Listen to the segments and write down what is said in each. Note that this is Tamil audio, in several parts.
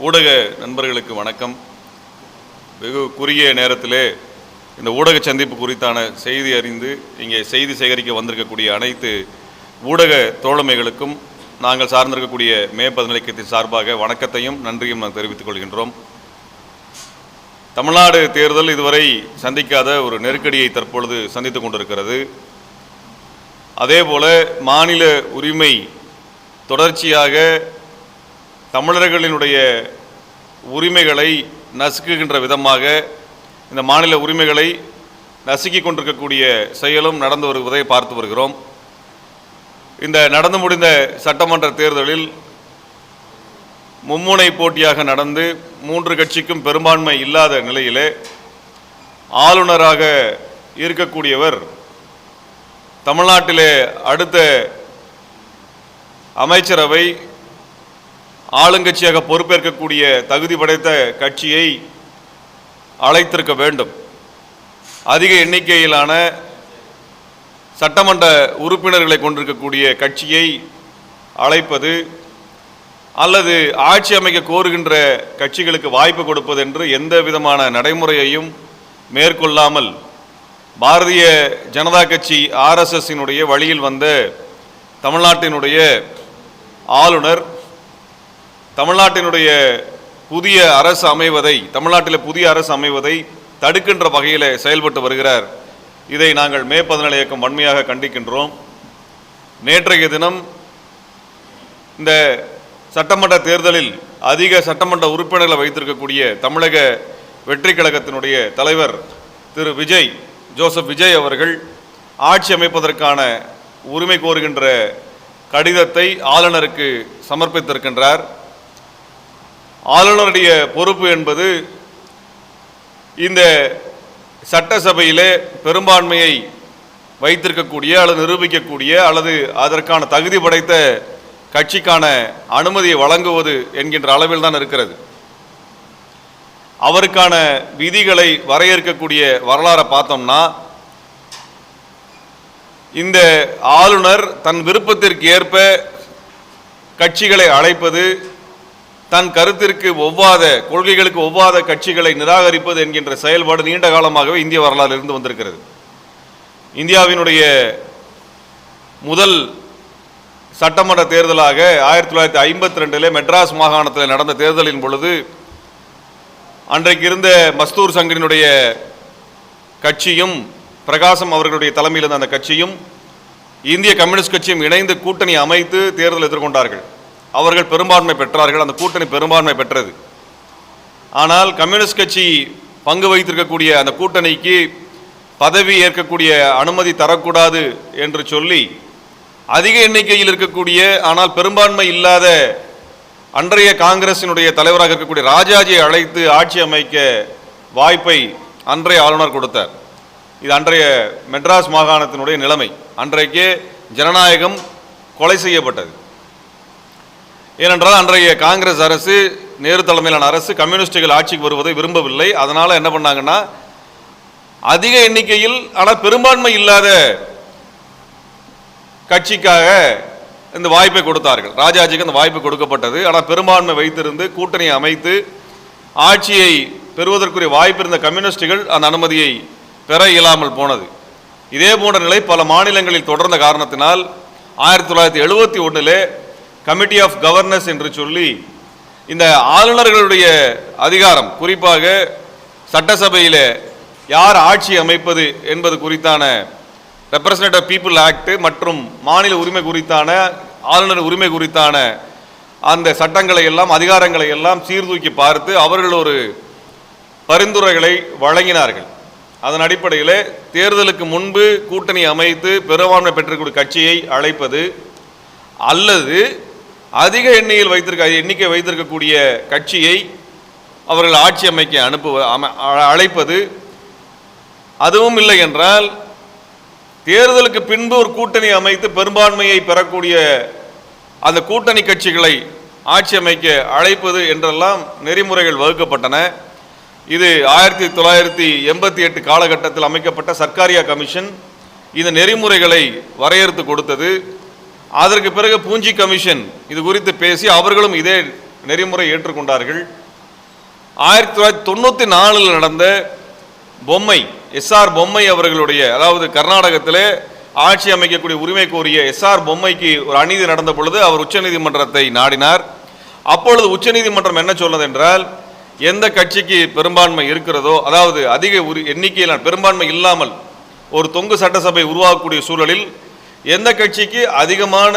ஊடக நண்பர்களுக்கு வணக்கம். வெகு குறுகிய நேரத்திலே இந்த ஊடக சந்திப்பு குறித்தான செய்தி அறிந்து இங்கே செய்தி சேகரிக்க வந்திருக்கக்கூடிய அனைத்து ஊடக தோழமைகளுக்கும் நாங்கள் சார்ந்திருக்கக்கூடிய மே 11 இயக்கத்தின் சார்பாக வணக்கத்தையும் நன்றியும் நாங்கள் தெரிவித்துக் கொள்கின்றோம். தமிழ்நாடு தேர்தல் இதுவரை சந்திக்காத ஒரு நெருக்கடியை தற்பொழுது சந்தித்துக் கொண்டிருக்கிறது. அதேபோல மாநில உரிமை தொடர்ச்சியாக தமிழர்களினுடைய உரிமைகளை நசுக்குகின்ற விதமாக இந்த மாநில உரிமைகளை நசுக்கி கொண்டிருக்கக்கூடிய செயலும் நடந்து வருவதை பார்த்து வருகிறோம். இந்த நடந்து முடிந்த சட்டமன்ற தேர்தலில் மும்முனை போட்டியாக நடந்து 3 கட்சிக்கும் பெரும்பான்மை இல்லாத நிலையிலே ஆளுநராக இருக்கக்கூடியவர் தமிழ்நாட்டிலே அடுத்த அமைச்சரவை ஆளுங்கட்சியாக பொறுப்பேற்கக்கூடிய தகுதி படைத்த கட்சியை அழைத்திருக்க வேண்டும். அதிக எண்ணிக்கையிலான சட்டமன்ற உறுப்பினர்களை கொண்டிருக்கக்கூடிய கட்சியை அழைப்பது அல்லது ஆட்சி அமைக்க கோருகின்ற கட்சிகளுக்கு வாய்ப்பு கொடுப்பது என்று எந்த விதமான நடைமுறையையும் மேற்கொள்ளாமல் பாரதிய ஜனதா கட்சி RSSனுடைய வழியில் வந்த தமிழ்நாட்டினுடைய ஆளுநர் தமிழ்நாட்டினுடைய புதிய அரசு அமைவதை தமிழ்நாட்டில் புதிய அரசு அமைவதை தடுக்கின்ற வகையில் செயல்பட்டு வருகிறார். இதை நாங்கள் மே 17 இயக்கம் வன்மையாக கண்டிக்கின்றோம். நேற்றைய தினம் இந்த சட்டமன்ற தேர்தலில் அதிக சட்டமன்ற உறுப்பினர்களை வைத்திருக்கக்கூடிய தமிழக வெற்றி கழகத்தினுடைய தலைவர் திரு ஜோசப் விஜய் அவர்கள் ஆட்சி அமைப்பதற்கான உரிமை கோருகின்ற கடிதத்தை ஆளுநருக்கு சமர்ப்பித்திருக்கின்றார். ஆளுநருடைய பொறுப்பு என்பது இந்த சட்டசபையிலே பெரும்பான்மையை வைத்திருக்கக்கூடிய அல்லது நிரூபிக்கக்கூடிய அல்லது அதற்கான தகுதி படைத்த கட்சிக்கான அனுமதியை வழங்குவது என்கின்ற அளவில் தான் இருக்கிறது. அவருக்கான விதிகளை வரையறுக்கக்கூடிய வரலாறை பார்த்தோம்னா இந்த ஆளுநர் தன் விருப்பத்திற்கு ஏற்ப கட்சிகளை அழைப்பது, தன் கருத்திற்கு ஒவ்வாத கொள்கைகளுக்கு ஒவ்வாத கட்சிகளை நிராகரிப்பது என்கின்ற செயல்பாடு நீண்ட காலமாகவே இந்திய வரலாறு இருந்து வந்திருக்கிறது. இந்தியாவினுடைய முதல் சட்டமன்ற தேர்தலாக 1952 மெட்ராஸ் மாகாணத்தில் நடந்த தேர்தலின் பொழுது அன்றைக்கு இருந்த மஸ்தூர் சங்கரினுடைய கட்சியும் பிரகாசம் அவர்களுடைய தலைமையில் இருந்த அந்த கட்சியும் இந்திய கம்யூனிஸ்ட் கட்சியும் இணைந்து கூட்டணி அமைத்து தேர்தல் எதிர்கொண்டார்கள். அவர்கள் பெரும்பான்மை பெற்றார்கள். அந்த கூட்டணி பெரும்பான்மை பெற்றது. ஆனால் கம்யூனிஸ்ட் கட்சி பங்கு வைத்திருக்கக்கூடிய அந்த கூட்டணிக்கு பதவி ஏற்கக்கூடிய அனுமதி தரக்கூடாது என்று சொல்லி அதிக எண்ணிக்கையில் இருக்கக்கூடிய ஆனால் பெரும்பான்மை இல்லாத அன்றைய காங்கிரசினுடைய தலைவராக இருக்கக்கூடிய ராஜாஜியை அழைத்து ஆட்சி அமைக்க வாய்ப்பை அன்றைய ஆளுநர் கொடுத்தார். இது அன்றைய மெட்ராஸ் மாகாணத்தினுடைய நிலைமை. அன்றைக்கே ஜனநாயகம் கொலை செய்யப்பட்டது. ஏனென்றால் அன்றைய காங்கிரஸ் அரசு, நேரு தலைமையிலான அரசு கம்யூனிஸ்டுகள் ஆட்சிக்கு வருவதை விரும்பவில்லை. அதனால் என்ன பண்ணாங்கன்னா அதிக எண்ணிக்கையில் ஆனால் பெரும்பான்மை இல்லாத கட்சிக்காக இந்த வாய்ப்பை கொடுத்தார்கள். ராஜாஜிக்கு அந்த வாய்ப்பு கொடுக்கப்பட்டது. ஆனால் பெரும்பான்மை வைத்திருந்து கூட்டணியை அமைத்து ஆட்சியை பெறுவதற்குரிய வாய்ப்பு இருந்த கம்யூனிஸ்டுகள் அந்த அனுமதியை பெற இயலாமல் போனது. இதே போன்ற நிலை பல மாநிலங்களில் தொடர்ந்த காரணத்தினால் 1971 கமிட்டி ஆஃப் கவர்னன்ஸ் என்று சொல்லி இந்த ஆளுநர்களுடைய அதிகாரம், குறிப்பாக சட்டசபையில் யார் ஆட்சி அமைப்பது என்பது குறித்தான ரெப்ரசன்டேட்டிவ் பீப்புள் ஆக்ட் மற்றும் மாநில உரிமை குறித்தான ஆளுநர் உரிமை குறித்தான அந்த சட்டங்களை எல்லாம் அதிகாரங்களை எல்லாம் சீர்தூக்கி பார்த்து அவர்கள் ஒரு பரிந்துரைகளை வழங்கினார்கள். அதன் அடிப்படையில் தேர்தலுக்கு முன்பு கூட்டணி அமைத்து பெரும்பான்மை பெற்றக்கூடிய கட்சியை அழைப்பது அல்லது அதிக எண்ணிக்கை வைத்திருக்கக்கூடிய கட்சியை அவர்கள் ஆட்சி அமைக்க அழைப்பது. அதுவும் இல்லை என்றால் தேர்தலுக்கு பின்பு ஒரு கூட்டணி அமைத்து பெரும்பான்மையை பெறக்கூடிய அந்த கூட்டணி கட்சிகளை ஆட்சி அமைக்க அழைப்பது என்றெல்லாம் நெறிமுறைகள் வகுக்கப்பட்டன. இது 1988 காலகட்டத்தில் அமைக்கப்பட்ட சர்க்காரியா கமிஷன் இந்த நெறிமுறைகளை வரையறுத்து கொடுத்தது. அதற்கு பிறகு பூஞ்சி கமிஷன் இது குறித்து பேசி அவர்களும் இதே நெறிமுறை ஏற்றுக்கொண்டார்கள். 1994 நடந்த பொம்மை எஸ்ஆர் பொம்மை அவர்களுடைய, அதாவது கர்நாடகத்திலே ஆட்சி அமைக்கக்கூடிய உரிமை கோரிய எஸ்ஆர் பொம்மைக்கு ஒரு அநீதி நடந்த பொழுது அவர் உச்சநீதிமன்றத்தை நாடினார். அப்பொழுது உச்சநீதிமன்றம் என்ன சொன்னது என்றால், எந்த கட்சிக்கு பெரும்பான்மை இருக்கிறதோ, அதாவது அதிக எண்ணிக்கையில் பெரும்பான்மை இல்லாமல் ஒரு தொங்கு சட்டசபை உருவாக்கக்கூடிய சூழலில் எந்த கட்சிக்கு அதிகமான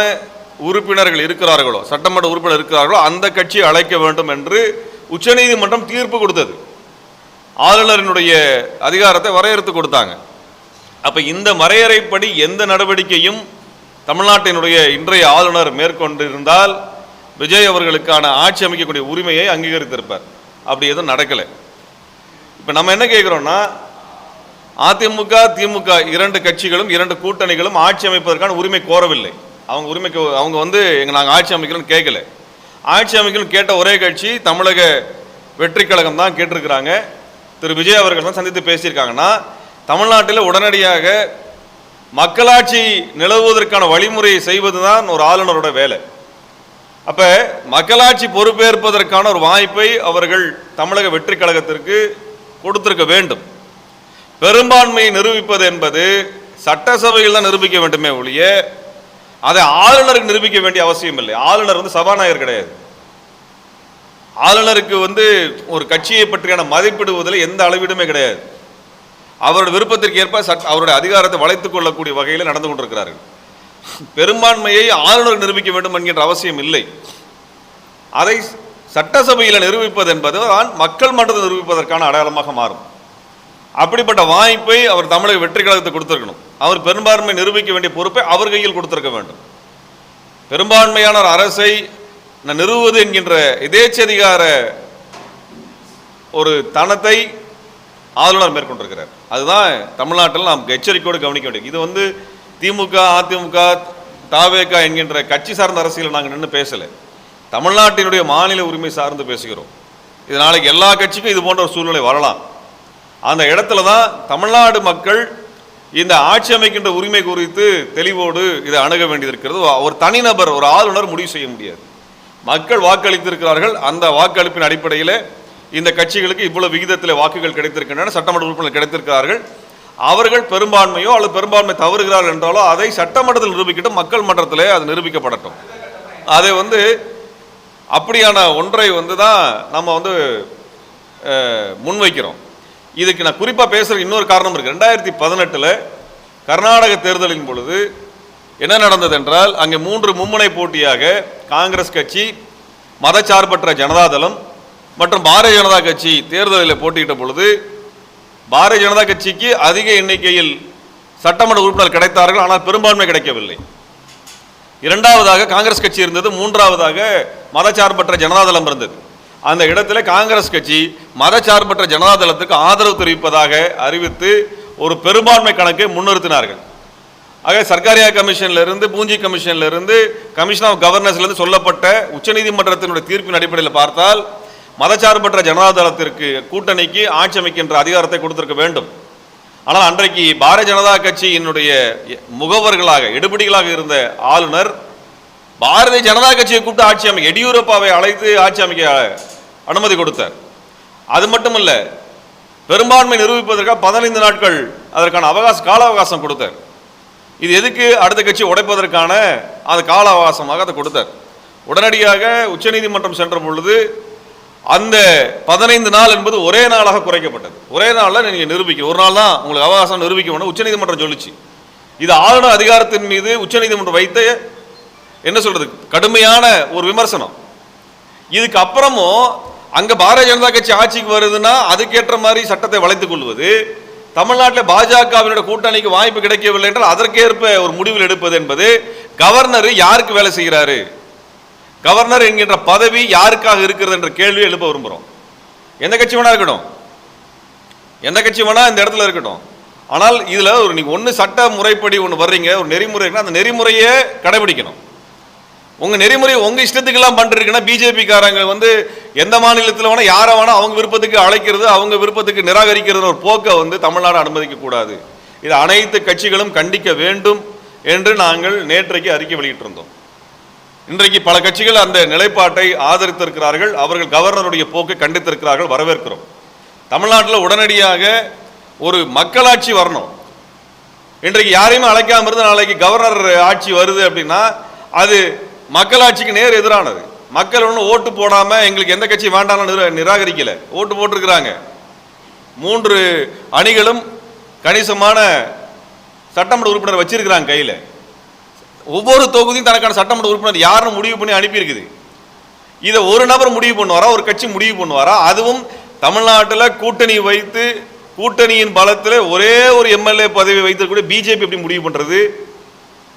உறுப்பினர்கள் இருக்கிறார்களோ, சட்டமன்ற உறுப்பினர் இருக்கிறார்களோ அந்த கட்சியை அழைக்க வேண்டும் என்று உச்சநீதிமன்றம் தீர்ப்பு கொடுத்தது. ஆளுநரினுடைய அதிகாரத்தை வரையறுத்து கொடுத்தாங்க. அப்ப இந்த வரையறைப்படி எந்த நடவடிக்கையும் தமிழ்நாட்டினுடைய இன்றைய ஆளுநர் மேற்கொண்டிருந்தால் விஜய் அவர்களுக்கான ஆட்சி அமைக்கக்கூடிய உரிமையை அங்கீகரித்திருப்பார். அப்படி எதுவும் நடக்கலை. இப்போ நம்ம என்ன கேட்குறோம்னா, அதிமுக திமுக இரண்டு கட்சிகளும் இரண்டு கூட்டணிகளும் ஆட்சி அமைப்பதற்கான உரிமை கோரவில்லை. அவங்க வந்து நாங்கள் ஆட்சி அமைக்கணும்னு கேட்கல. ஆட்சி அமைக்கணும்னு கேட்ட ஒரே கட்சி தமிழக வெற்றி கழகம் தான் கேட்டிருக்கிறாங்க. திரு விஜய் அவர்கள் தான் சந்தித்து பேசியிருக்காங்கன்னா, தமிழ்நாட்டில் உடனடியாக மக்களாட்சி நிலவுவதற்கான வழிமுறையை செய்வதுதான் ஒரு ஆளுநரோட வேலை. அப்ப மக்களாட்சி பொறுப்பேற்பதற்கான ஒரு வாய்ப்பை அவர்கள் தமிழக வெற்றி கழகத்திற்கு கொடுத்திருக்க வேண்டும். பெரும்பான்மையை நிரூபிப்பது என்பது சட்டசபையில் தான் நிரூபிக்க வேண்டுமே ஒழிய அதை ஆளுநருக்கு நிரூபிக்க வேண்டிய அவசியம் இல்லை. ஆளுநர் வந்து சபாநாயகர் கிடையாது. ஆளுநருக்கு வந்து ஒரு கட்சியை பற்றியான மதிப்பிடுவதில் எந்த அளவீடுமே கிடையாது. அவருடைய விருப்பத்திற்கு ஏற்ப அவருடைய அதிகாரத்தை வளைத்துக் கொள்ளக்கூடிய வகையில் நடந்து கொண்டிருக்கிறார்கள். பெரும்பான்மையை ஆளுநர் நிரூபிக்க வேண்டும் என்கின்ற அவசியம் இல்லை. அதை சட்டசபையில் நிரூபிப்பது என்பது மக்கள் மன்றத்தை நிரூபிப்பதற்கான அடையாளமாக மாறும். அப்படிப்பட்ட வாய்ப்பை அவர் தமிழக வெற்றி கழகத்தை கொடுத்திருக்கணும். அவர் பெரும்பான்மை நிரூபிக்க வேண்டிய பொறுப்பை அவர் கையில் கொடுத்திருக்க வேண்டும். பெரும்பான்மையான ஒரு அரசை நிறுவுவது என்கின்ற எதேச்சதிகார ஒரு தனத்தை ஆளுநர் மேற்கொண்டிருக்கிறார். அதுதான் தமிழ்நாட்டில் நாம் எச்சரிக்கையோடு கவனிக்க வேண்டியது. இது வந்து திமுக அதிமுக தாவேகா என்கின்ற கட்சி சார்ந்த அரசியல் நாங்கள் நின்று பேசலை. தமிழ்நாட்டினுடைய மாநில உரிமை சார்ந்து பேசுகிறோம். இது நாளைக்கு எல்லா கட்சிக்கும் இது போன்ற ஒரு சூழ்நிலை வரலாம். அந்த இடத்துல தான் தமிழ்நாடு மக்கள் இந்த ஆட்சி அமைக்கின்ற உரிமை குறித்து தெளிவோடு இதை அணுக வேண்டியது இருக்கிறது. ஒரு தனிநபர் ஒரு ஆளுநர் முடிவு செய்ய முடியாது. மக்கள் வாக்களித்திருக்கிறார்கள். அந்த வாக்களிப்பின் அடிப்படையில் இந்த கட்சிகளுக்கு இவ்வளவு விகிதத்தில் வாக்குகள் கிடைத்திருக்கின்றன, சட்டமன்ற உறுப்பினர்கள் கிடைத்திருக்கிறார்கள். அவர்கள் பெரும்பான்மையோ அல்லது பெரும்பான்மை தவறுகிறார்கள் என்றாலோ அதை சட்டமன்றத்தில் நிரூபிக்கட்டும், மக்கள் மன்றத்திலே அது நிரூபிக்கப்படட்டும். அதை வந்து அப்படியான ஒன்றை வந்து தான் நம்ம வந்து முன்வைக்கிறோம். இதுக்கு நான் குறிப்பாக பேசுகிற இன்னொரு காரணம் இருக்குது. 2018 கர்நாடக தேர்தலின் பொழுது என்ன நடந்தது என்றால், அங்கே 3 மும்முனை போட்டியாக காங்கிரஸ் கட்சி, மதச்சார்பற்ற ஜனதாதளம் மற்றும் பாரதிய ஜனதா கட்சி தேர்தலில் போட்டியிட்ட பொழுது பாரதிய ஜனதா கட்சிக்கு அதிக எண்ணிக்கையில் சட்டமன்ற உறுப்பினர் கிடைத்தார்கள், ஆனால் பெரும்பான்மை கிடைக்கவில்லை. இரண்டாவதாக காங்கிரஸ் கட்சி இருந்தது, மூன்றாவதாக மதச்சார்பற்ற ஜனதாதளம் இருந்தது. அந்த இடத்துல காங்கிரஸ் கட்சி மதச்சார்பற்ற ஜனதாதளத்துக்கு ஆதரவு தெரிவிப்பதாக அறிவித்து ஒரு பெரும்பான்மை கணக்கை முன்னிறுத்தினார்கள். ஆக சர்க்காரியா கமிஷன்ல இருந்து, பூஞ்சி கமிஷன்ல இருந்து, கமிஷன் ஆஃப் கவர்னன்ஸ்ல இருந்து சொல்லப்பட்ட உச்சநீதிமன்றத்தினுடைய தீர்ப்பின் அடிப்படையில் பார்த்தால் மதச்சார்பற்ற ஜனதாதளத்திற்கு கூட்டணிக்கு ஆட்சி அமைக்கின்ற அதிகாரத்தை கொடுத்திருக்க வேண்டும். ஆனால் அன்றைக்கு பாரதிய ஜனதா கட்சியினுடைய முகவர்களாக எடுபடிகளாக இருந்த ஆளுநர் பாரதிய ஜனதா கட்சியை கூப்பிட்டு ஆட்சி அமைக்க, எடியூரப்பாவை அழைத்து ஆட்சி அமைக்க அனுமதி கொடுத்தார். அது மட்டுமல்ல, பெரும்பான்மை நிரூபிப்பதற்காக 15 நாட்கள் அதற்கான கால அவகாசம் கொடுத்தார். இது எதுக்கு? அடுத்த கட்சி உடைப்பதற்கான அந்த கால அவகாசமாக அதை கொடுத்தார். உடனடியாக உச்சநீதிமன்றம் சென்ற பொழுது அந்த 15 நாள் என்பது ஒரே நாளாக குறைக்கப்பட்டது. ஒரே நாளில் நீங்கள் நிரூபிக்க, ஒரு நாள் தான் உங்களுக்கு அவகாசம் நிரூபிக்க வேண்டும் உச்சநீதிமன்றம் சொல்லிச்சு. இது ஆளுநர் அதிகாரத்தின் மீது உச்சநீதிமன்றம் வைத்த என்ன சொல்றது கடுமையான ஒரு விமர்சனம். இதுக்கு அப்புறமும் அங்க பாரதிய ஜனதா கட்சி ஆட்சிக்கு வருதுன்னா அதுக்கேற்ற மாதிரி சட்டத்தை வளைத்துக் கொள்வது, தமிழ்நாட்டில் பாஜகவினுடைய கூட்டணிக்கு வாய்ப்பு கிடைக்கவில்லை என்றால் அதற்கேற்ப ஒரு முடிவில் எடுப்பது என்பது, கவர்னர் யாருக்கு வேலை செய்கிறாரு, கவர்னர் என்கின்ற பதவி யாருக்காக இருக்கிறது என்ற கேள்வியை எழுப்ப விரும்புகிறோம். எந்த கட்சி வேணா இருக்கட்டும், எந்த கட்சி வேணா இந்த இடத்துல இருக்கட்டும். ஆனால் இதுல ஒரு நீங்க ஒன்று சட்ட முறைப்படி ஒன்று வர்றீங்க, ஒரு நெறிமுறை, அந்த நெறிமுறையை கடைபிடிக்கணும். உங்க நெறிமுறை உங்க இஷ்டத்துக்கெல்லாம் பண்றீங்கன்னா பிஜேபி காரங்க வந்து எந்த மாநிலத்தில் வேணா யாரை வேணா அவங்க விருப்பத்துக்கு அழைக்கிறது, அவங்க விருப்பத்துக்கு நிராகரிக்கிறது ஒரு போக்கை வந்து தமிழ்நாடு அனுமதிக்க கூடாது. இது அனைத்து கட்சிகளும் கண்டிக்க வேண்டும் என்று நாங்கள் நேற்றைக்கு அறிக்கை வெளியிட்டிருந்தோம். இன்றைக்கு பல கட்சிகள் அந்த நிலைப்பாட்டை ஆதரித்திருக்கிறார்கள். அவர்கள் கவர்னருடைய போக்கை கண்டித்திருக்கிறார்கள், வரவேற்கிறோம். தமிழ்நாட்டில் உடனடியாக ஒரு மக்களாட்சி வரணும். இன்றைக்கு யாரையுமே அழைக்காம இருந்து நாளைக்கு கவர்னர் ஆட்சி வருது அப்படின்னா அது மக்களாட்சிக்கு நேர் எதிரானது. மக்கள் ஒன்றும் ஓட்டு போடாம எங்களுக்கு எந்த கட்சி வேண்டாம்னு நிராகரிக்கல, ஓட்டு போட்டிருக்கிறாங்க. 3 அணிகளும் கணிசமான சட்டமன்ற உறுப்பினர் வச்சிருக்கிறாங்க கையில். ஒவ்வொரு தொகுதியும் தனக்கான சட்டமன்ற உறுப்பினர் யாருன்னு முடிவு பண்ணி அனுப்பியிருக்குது. இதை ஒரு நபர் முடிவு பண்ணுவாரா, ஒரு கட்சி முடிவு பண்ணுவாரா? அதுவும் தமிழ்நாட்டில் கூட்டணி வைத்து கூட்டணியின் பலத்தில் ஒரே ஒரு எம்எல்ஏ பதவி வைத்திருக்கூடிய பிஜேபி எப்படி முடிவு பண்ணுறது?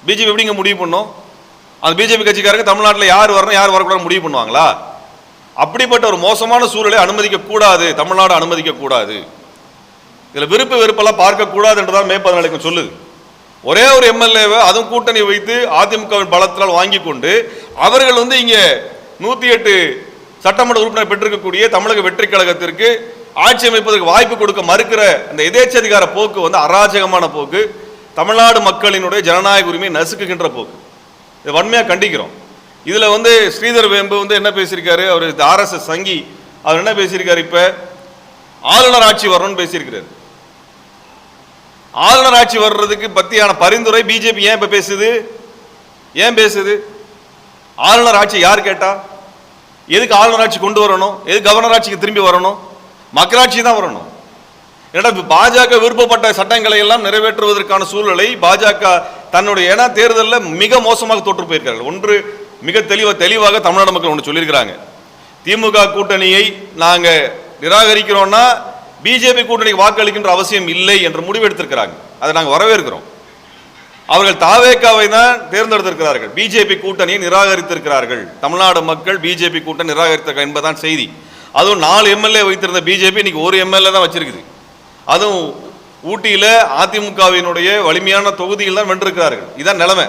பிஜேபி எப்படிங்க முடிவு பண்ணும்? அந்த பிஜேபி கட்சிக்காரங்க தமிழ்நாட்டில் யார் வரணும் யார் வரக்கூடாது முடிவு பண்ணுவாங்களா? அப்படிப்பட்ட ஒரு மோசமான சூழலை அனுமதிக்க கூடாது, தமிழ்நாடு அனுமதிக்க கூடாது. இதில் விருப்பு வெறுப்பெல்லாம் பார்க்கக்கூடாது என்றுதான் மே 14 சொல்லுது. ஒரே ஒரு எம்எல்ஏவை அதுவும் கூட்டணி வைத்து அதிமுகவின் பலத்தால் வாங்கி கொண்டு அவர்கள் இங்கே 108 சட்டமன்ற உறுப்பினர் பெற்றிருக்கக்கூடிய தமிழக வெற்றி கழகத்திற்கு ஆட்சி அமைப்பதற்கு வாய்ப்பு கொடுக்க மறுக்கிற அந்த எதேச்சதிகார போக்கு அராஜகமான போக்கு, தமிழ்நாடு மக்களினுடைய ஜனநாயக உரிமையை நசுக்குகின்ற போக்கு. இதை வன்மையாக கண்டிக்கிறோம். இதில் ஸ்ரீதர் வேம்பு என்ன பேசியிருக்காரு, அவர் ஆர்எஸ்எஸ் சங்கி, அவர் என்ன பேசியிருக்காரு? இப்போ ஆளுநர் ஆட்சி வரணும்னு பேசியிருக்கிறார். ஆளுநர் ஆட்சி வர்றதுக்கு பற்றியான பரிந்துரை பிஜேபி ஏன் இப்போ பேசுது? ஏன் பேசுது? ஆளுநர் ஆட்சி யார் கேட்டா? எதுக்கு ஆளுநர் ஆட்சி கொண்டு வரணும்? எதுக்கு கவர்னர் ஆட்சிக்கு திரும்பி வரணும்? மக்களாட்சி தான் வரணும். ஏன்னா பாஜக விருப்பப்பட்ட சட்டங்களை எல்லாம் நிறைவேற்றுவதற்கான சூழலை பாஜக தன்னுடைய தேர்தலில் மிக மோசமாக தோற்று போயிருக்கிறார்கள். ஒன்று மிக தெளிவாக தமிழ்நாடு மக்கள் ஒன்று சொல்லியிருக்கிறாங்க, திமுக கூட்டணியை நாங்கள் நிராகரிக்கிறோம்னா பிஜேபி கூட்டணிக்கு வாக்களிக்கின்ற அவசியம் இல்லை என்ற முடிவு எடுத்திருக்கிறாங்க. அதை நாங்கள் வரவேற்கிறோம். அவர்கள் தாவேகாவை தான் தேர்ந்தெடுத்திருக்கிறார்கள், பிஜேபி கூட்டணியை நிராகரித்திருக்கிறார்கள். தமிழ்நாடு மக்கள் பிஜேபி கூட்டணி நிராகரித்திருக்கிறார் என்பதுதான் செய்தி. அதுவும் 4 எம்எல்ஏ வைத்திருந்த பிஜேபி இன்னைக்கு 1 எம்எல்ஏ தான் வச்சிருக்குது. அதுவும் ஊட்டியில் அதிமுகவினுடைய வலிமையான தொகுதியில் தான் வென்றிருக்கிறார்கள். இதான் நிலைமை,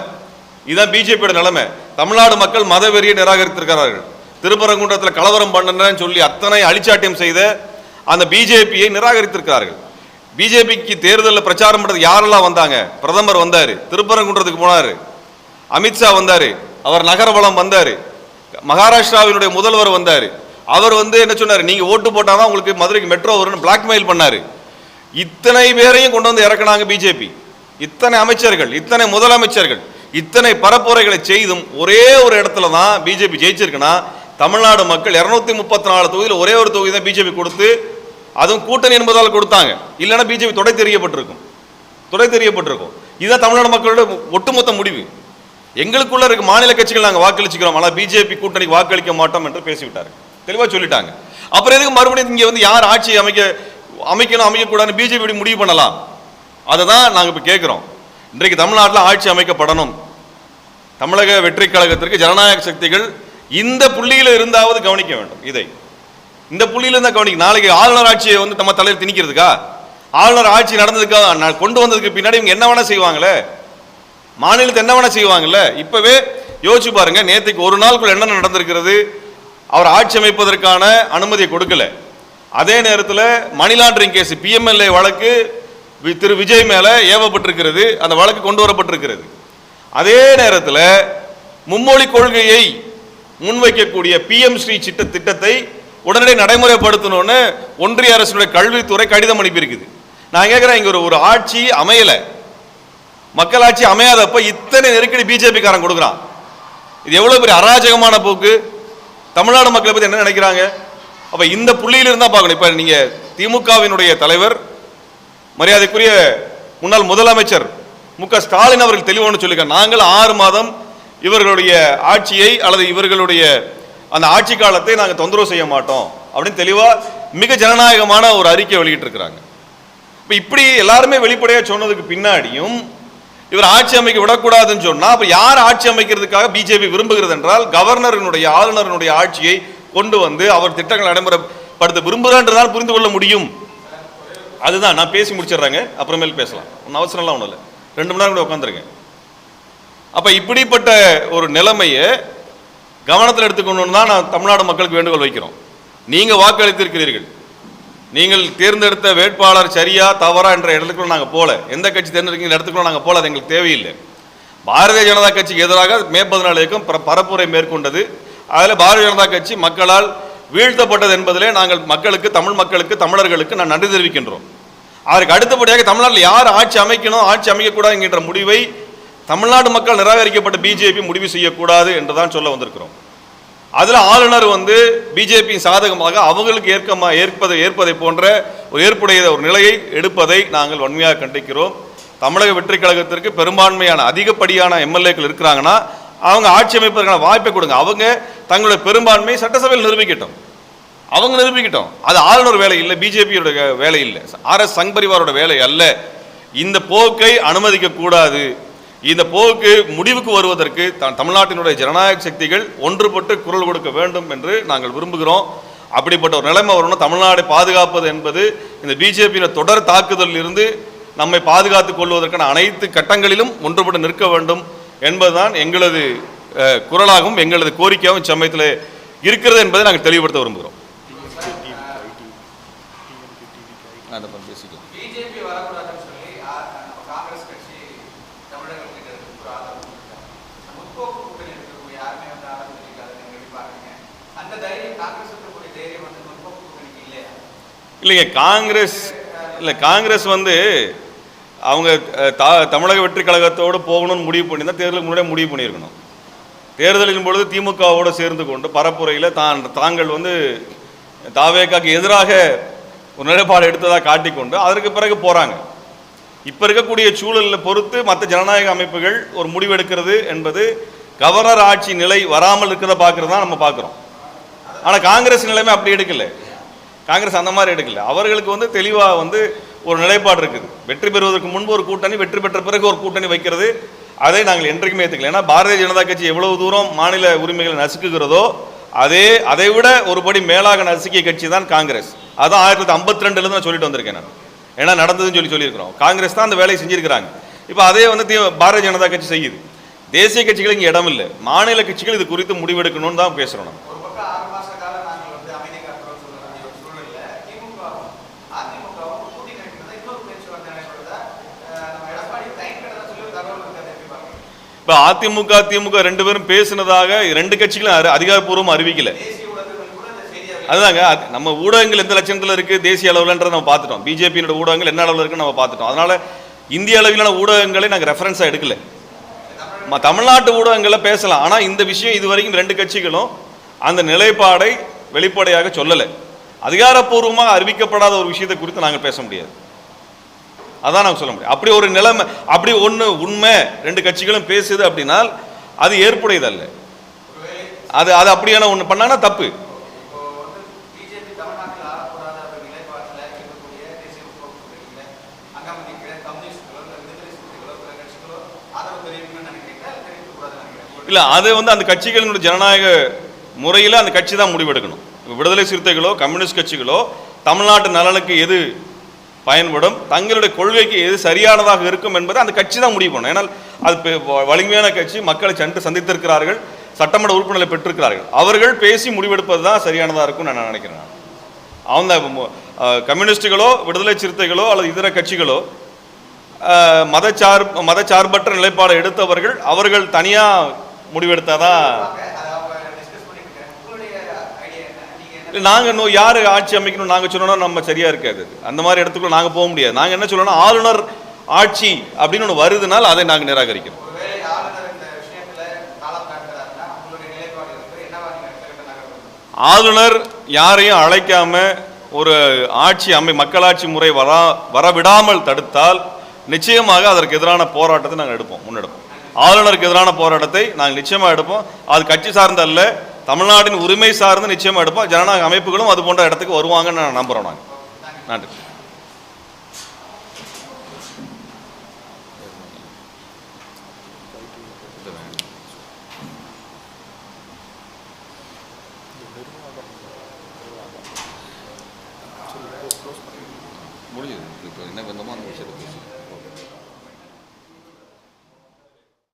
இதுதான் பிஜேபியோட நிலைமை. தமிழ்நாடு மக்கள் மதவெறியை நிராகரித்திருக்கிறார்கள். திருப்பரங்குன்றத்தில் கலவரம் பண்ணன்னு சொல்லி அத்தனை அழிச்சாட்டியம் செய்த அந்த பிஜேபியை நிராகரித்திருக்கிறார்கள். பிஜேபிக்கு தேர்தலில் பிரச்சாரம் பண்ணுறது யாரெல்லாம் வந்தாங்க? பிரதமர் வந்தார், திருப்பரங்குன்றத்துக்கு போனார், அமித்ஷா வந்தார், அவர் நகரவளம் வந்தார், மகாராஷ்டிராவினுடைய முதல்வர் வந்தார். அவர் என்ன சொன்னார்? நீங்கள் ஓட்டு போட்டால் தான் உங்களுக்கு மதுரைக்கு மெட்ரோ வரும்னு பிளாக்மெயில் பண்ணார். இத்தனை பேரையும் கொண்டு வந்து இறக்குனாங்க பிஜேபி. இத்தனை அமைச்சர்கள், இத்தனை முதலமைச்சர்கள், இத்தனை பரப்புரைகளை செய்தும் ஒரே ஒரு இடத்துல தான் பிஜேபி ஜெயிச்சிருக்குன்னா தமிழ்நாடு மக்கள் 234 தொகுதியில் ஒரே ஒரு தொகுதி தான் பிஜேபி கொடுத்து, அதுவும் கூட்டணி என்பதால் கொடுத்தாங்க. இல்லைன்னா பிஜேபி தொடை தெரியப்பட்டிருக்கும். இதுதான் தமிழ்நாடு மக்களோட ஒட்டுமொத்த முடிவு. எங்களுக்குள்ள இருக்க மாநில கட்சிகள் நாங்கள் வாக்களிச்சுக்கிறோம், ஆனால் பிஜேபி கூட்டணிக்கு வாக்களிக்க மாட்டோம் என்று பேசிவிட்டார்கள், தெளிவாக சொல்லிட்டாங்க. அப்புறம் எதுக்கு மறுபடியும் இங்கே யார் ஆட்சி அமைக்கணும் அமைக்கக்கூடாதுன்னு பிஜேபி முடிவு பண்ணலாம்? அதை தான் நாங்கள் இப்போ கேட்குறோம். இன்றைக்கு தமிழ்நாட்டில் ஆட்சி அமைக்கப்படணும். தமிழக வெற்றி கழகத்திற்கு ஜனநாயக சக்திகள் இந்த புள்ளியில் இருந்தாவது கவனிக்க வேண்டும். இந்த புள்ளியில் இருந்தால் கவனிக்க. நாளைக்கு ஆளுநர் ஆட்சியை நம்ம தலையில் திணிக்கிறதுக்கா? ஆளுநர் ஆட்சி நடந்ததுக்காக கொண்டு வந்ததுக்கு பின்னாடி இவங்க என்ன வேணா செய்வாங்களே, மாநிலத்தை என்ன வேணா செய்வாங்கல்ல. இப்பவே யோசிச்சு பாருங்க, நேற்றுக்கு ஒரு நாளுக்குள்ள என்ன நடந்திருக்கிறது? அவர் ஆட்சி அமைப்பதற்கான அனுமதியை கொடுக்கல. அதே நேரத்தில் மணி லாண்டரிங் கேஸ் பிஎம்எல்ஏ வழக்கு திரு விஜய் மேல ஏவப்பட்டிருக்கிறது, அந்த வழக்கு கொண்டு வரப்பட்டிருக்கிறது. அதே நேரத்தில் மும்மொழி கொள்கையை முன்வைக்கக்கூடிய பிஎம் ஸ்ரீ திட்டத்தை உடனடியாக நடைமுறைப்படுத்தணும்னு ஒன்றிய அரசுடைய கல்வித்துறை கடிதம் அனுப்பியிருக்குது. நான் கேட்குறேன், இங்கே ஒரு ஆட்சி அமையல, மக்களாட்சி அமையாதப்ப இத்தனை நெருக்கடி பிஜேபி காரன் கொடுக்குறான். இது எவ்வளவு பெரிய அராஜகமான போக்கு! தமிழ்நாடு மக்களை பற்றி என்ன நினைக்கிறாங்க? அப்ப இந்த புள்ளியில் இருந்தா பார்க்கணும். இப்ப நீங்க திமுகவினுடைய தலைவர் மரியாதைக்குரிய முன்னாள் முதலமைச்சர் மு.க. ஸ்டாலின் அவர்கள் தெளிவான சொல்லியிருக்காங்க, நாங்கள் 6 மாதம் இவர்களுடைய ஆட்சியை அல்லது இவர்களுடைய அந்த ஆட்சி காலத்தை நாங்கள் தொந்தரவு செய்ய மாட்டோம் அப்படின்னு தெளிவா மிக ஜனநாயகமான ஒரு அறிக்கை வெளியிட்டு இருக்கிறாங்க. இப்ப இப்படி எல்லாருமே வெளிப்படையா சொன்னதுக்கு பின்னாடியும் இவர் ஆட்சி அமைக்க விடக்கூடாதுன்னு சொன்னா அப்ப யார் ஆட்சி அமைக்கிறதுக்காக பிஜேபி விரும்புகிறது என்றால் கவர்னருடைய ஆளுநருடைய ஆட்சியை கொண்டு வந்து அவர் திட்டங்களை நடைமுறைப்படுத்த விரும்புகிறான்றதால் புரிந்து கொள்ள முடியும். அதுதான் நான் பேசி முடிச்சிடுறாங்க, அப்புறமேல் பேசலாம், ஒன்றும் அவசரம்லாம் ஒன்றும் இல்லை, 2 மணி நேரம் கூட உட்காந்துருக்கேன். அப்ப இப்படிப்பட்ட ஒரு நிலைமையை கவனத்தில் எடுத்துக்கணும்னு தான் நான் தமிழ்நாடு மக்களுக்கு வேண்டுகோள் வைக்கிறோம். நீங்க வாக்களித்திருக்கிறீர்கள், நீங்கள் தேர்ந்தெடுத்த வேட்பாளர் சரியா தவறா என்ற இடத்துக்குள்ள நாங்கள் போல, எந்த கட்சி தேர்ந்தெடுக்கிற இடத்துக்குள்ள நாங்கள் போல, அது எங்களுக்கு தேவையில்லை. பாரதிய ஜனதா கட்சிக்கு எதிராக மே 14 இயக்கம் பரப்புரை மேற்கொண்டது. அதில் பாரதிய ஜனதா கட்சி மக்களால் வீழ்த்தப்பட்டது என்பதிலே நாங்கள் மக்களுக்கு, தமிழ் மக்களுக்கு, தமிழர்களுக்கு நான் நன்றி தெரிவிக்கின்றோம். அதற்கு அடுத்தபடியாக தமிழ்நாட்டில் யார் ஆட்சி அமைக்கணும், ஆட்சி அமைக்கக்கூடாது என்கின்ற முடிவை தமிழ்நாடு மக்கள் நிராகரிக்கப்பட்ட பிஜேபி முடிவு செய்யக்கூடாது என்றுதான் சொல்ல வந்திருக்கிறோம். அதில் ஆளுநர் பிஜேபி சாதகமாக அவங்களுக்கு ஏற்பதை போன்ற ஒரு ஏற்புடைய ஒரு நிலையை எடுப்பதை நாங்கள் வன்மையாக கண்டிக்கிறோம். தமிழக வெற்றி கழகத்திற்கு பெரும்பான்மையான அதிகப்படியான எம்எல்ஏக்கள் இருக்கிறாங்கன்னா அவங்க ஆட்சி அமைப்பதற்கான வாய்ப்பை கொடுங்க. அவங்க தங்களுடைய பெரும்பான்மை சட்டசபையில் நிரூபிக்கட்டும், அவங்க நிரூபிக்கட்டும். அது ஆளுநர் வேலை இல்லை, பிஜேபியோட வேலை இல்லை, RS சங் பரிவாரோட வேலை அல்ல. இந்த போக்கை அனுமதிக்க கூடாது. இந்த போக்கு முடிவுக்கு வருவதற்கு தமிழ்நாட்டினுடைய ஜனநாயக சக்திகள் ஒன்றுபட்டு குரல் கொடுக்க வேண்டும் என்று நாங்கள் விரும்புகிறோம். அப்படிப்பட்ட ஒரு நிலைமை வரணும். தமிழ்நாடை பாதுகாப்பது என்பது இந்த பிஜேபியின் தொடர் தாக்குதலில் இருந்து நம்மை பாதுகாத்துக் கொள்வதற்கான அனைத்து கட்டங்களிலும் ஒன்றுபட்டு நிற்க வேண்டும் என்பதுதான் எங்களது குரலாகவும் எங்களது கோரிக்கையாகவும் சமயத்தில் இருக்கிறது என்பதை நாங்கள் தெளிவுபடுத்த விரும்புகிறோம். இல்லைங்க, காங்கிரஸ் அவங்க தமிழக வெற்றி கழகத்தோடு போகணும்னு முடிவு பண்ணி தான் தேர்தலுக்கு முன்னாடியே முடிவு பண்ணியிருக்கணும். தேர்தலின் பொழுது திமுகவோடு சேர்ந்து கொண்டு பரப்புரையில் தாங்கள் தாவேக்காக்கு எதிராக ஒரு நிலைப்பாடு எடுத்ததாக காட்டிக்கொண்டு அதற்கு பிறகு போகிறாங்க. இப்போ இருக்கக்கூடிய சூழலில் பொறுத்து மற்ற ஜனநாயக அமைப்புகள் ஒரு முடிவு எடுக்கிறது என்பது கவர்னர் ஆட்சி நிலை வராமல் இருக்கிறத பார்க்குறது தான் நம்ம பார்க்குறோம். ஆனால் காங்கிரஸ் நிலைமை அப்படி எடுக்கலை. காங்கிரஸ் அந்த மாதிரி எடுக்கல. அவர்களுக்கு தெளிவாக ஒரு நிலைப்பாடு இருக்குது. வெற்றி பெறுவதற்கு முன்பு ஒரு கூட்டணி, வெற்றி பெற்ற பிறகு ஒரு கூட்டணி வைக்கிறது, அதை நாங்கள் என்றைக்குமே ஏற்றுக்கல. ஏன்னா பாரதிய ஜனதா கட்சி எவ்வளவு தூரம் மாநில உரிமைகளை நசுக்குகிறதோ அதை விட ஒருபடி மேலாக நசுக்கிய கட்சி தான் காங்கிரஸ். அதான் 1952 நான் சொல்லிட்டு வந்திருக்கேன். நான் ஏன்னா நடந்ததுன்னு சொல்லியிருக்கிறோம். காங்கிரஸ் தான் அந்த வேலையை செஞ்சிருக்கிறாங்க. இப்போ அதே பாரதிய ஜனதா கட்சி செய்யுது. தேசிய கட்சிகளுக்கு இங்கே இடம் இல்லை, மாநில கட்சிகள் இது குறித்து முடிவெடுக்கணும்னு தான் பேசுகிறோம். நம்ம இப்போ அதிமுக திமுக ரெண்டு பேரும் பேசினதாக ரெண்டு கட்சிகளும் அதிகாரப்பூர்வம் அறிவிக்கல. அதுதாங்க, நம்ம ஊடகங்கள் எந்த லட்சணத்தில் இருக்குது தேசிய அளவில்ன்றதை நம்ம பார்த்துட்டோம். பிஜேபியோட ஊடகங்கள் என்ன அளவில் இருக்குன்னு நம்ம பார்த்துட்டோம். அதனால் இந்திய அளவிலான ஊடகங்களை நாங்கள் ரெஃபரன்ஸாக எடுக்கல. தமிழ்நாட்டு ஊடகங்களில் பேசலாம். ஆனால் இந்த விஷயம் இதுவரைக்கும் ரெண்டு கட்சிகளும் அந்த நிலைப்பாடை வெளிப்படையாக சொல்லலை. அதிகாரப்பூர்வமாக அறிவிக்கப்படாத ஒரு விஷயத்தை குறித்து நாங்கள் பேச முடியாது. அதான் நாங்கள் சொல்ல முடியும். அப்படி ஒரு நிலைமை, அப்படி உண்மை ரெண்டு கட்சிகளும் பேசுது அப்படின்னா அது ஏற்புடையதல்ல. அது அப்படியான ஒன்று பண்ணாங்கன்னா தப்பு. இல்லை, அது அந்த கட்சிகளினுடைய ஜனநாயக முறையில் அந்த கட்சி தான் முடிவெடுக்கணும். விடுதலை சிறுத்தைகளோ கம்யூனிஸ்ட் கட்சிகளோ தமிழ்நாட்டு நலனுக்கு எது பயன்படும், தங்களுடைய கொள்கைக்கு எது சரியானதாக இருக்கும் என்பதை அந்த கட்சி தான் முடிவு பண்ணணும். ஏன்னால் அது வலிமையான கட்சி, மக்களை சென்று சந்தித்திருக்கிறார்கள், சட்டமன்ற உறுப்பினர்களை பெற்றிருக்கிறார்கள். அவர்கள் பேசி முடிவெடுப்பது தான் சரியானதாக இருக்கும்னு நான் நினைக்கிறேன். அவங்க கம்யூனிஸ்டுகளோ விடுதலை சிறுத்தைகளோ அல்லது இதர கட்சிகளோ மதச்சார்பற்ற நிலைப்பாடு எடுத்தவர்கள் அவர்கள் தனியாக முடிவெடுத்தாதான். நாங்கள் யார் ஆட்சி அமைக்கணும் நாங்கள் சொன்னோம்னா நம்ம சரியா இருக்காது. அந்த மாதிரி இடத்துக்குள்ள நாங்கள் போக முடியாது. நாங்கள் என்ன சொல்லணும், ஆளுநர் ஆட்சி அப்படின்னு ஒன்று வருதுனால் அதை நாங்கள் நிராகரிக்கிறோம். ஆளுநர் யாரையும் அழைக்காம ஒரு மக்களாட்சி முறை வரவிடாமல் தடுத்தால் நிச்சயமாக அதற்கு எதிரான போராட்டத்தை நாங்கள் முன்னெடுப்போம். ஆளுநருக்கு எதிரான போராட்டத்தை நாங்கள் நிச்சயமாக எடுப்போம். அது கட்சி சார்ந்த அல்ல, தமிழ்நாட்டின் உரிமை சார்ந்து நிச்சயமாக எடுப்போம். ஜனநாயக அமைப்புகளும் அது போன்ற இடத்துக்கு வருவாங்கன்னு நான் நம்புகிறோம். நாங்கள் நன்றி. முடியுது. இப்போ என்ன பண்ணமோ அந்த விஷயத்தை பேசுவோம்.